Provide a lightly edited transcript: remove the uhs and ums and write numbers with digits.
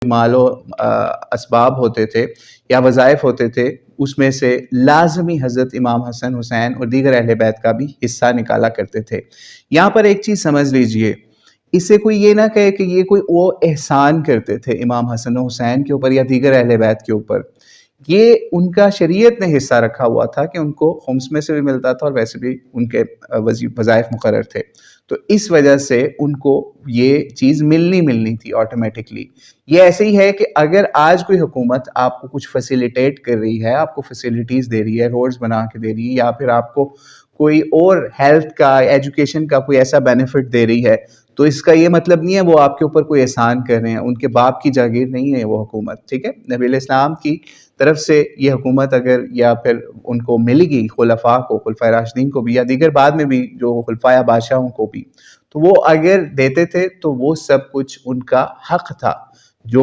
مال و اسباب ہوتے تھے یا وظائف ہوتے تھے، اس میں سے لازمی حضرت امام حسن حسین اور دیگر اہل بیت کا بھی حصہ نکالا کرتے تھے۔ یہاں پر ایک چیز سمجھ لیجئے، اس سے کوئی یہ نہ کہے کہ یہ کوئی وہ احسان کرتے تھے امام حسن و حسین کے اوپر یا دیگر اہل بیت کے اوپر، یہ ان کا شریعت نے حصہ رکھا ہوا تھا کہ ان کو خمس میں سے بھی ملتا تھا اور ویسے بھی ان کے وظائف مقرر تھے، تو اس وجہ سے ان کو یہ چیز ملنی تھی آٹومیٹکلی۔ یہ ایسے ہی ہے کہ اگر آج کوئی حکومت آپ کو کچھ فیسیلیٹیٹ کر رہی ہے، آپ کو فیسیلیٹیز دے رہی ہے، روڈز بنا کے دے رہی ہے، یا پھر آپ کو کوئی اور ہیلتھ کا، ایجوکیشن کا کوئی ایسا بینیفٹ دے رہی ہے، تو اس کا یہ مطلب نہیں ہے وہ آپ کے اوپر کوئی احسان کر رہے ہیں، ان کے باپ کی جاگیر نہیں ہے وہ حکومت، ٹھیک ہے؟ نبی علیہ السلام کی طرف سے یہ حکومت اگر یا پھر ان کو ملے گی، خلفاء کو، خلفائے راشدین کو بھی یا دیگر بعد میں بھی جو خلفائے بادشاہوں کو بھی، تو وہ اگر دیتے تھے تو وہ سب کچھ ان کا حق تھا جو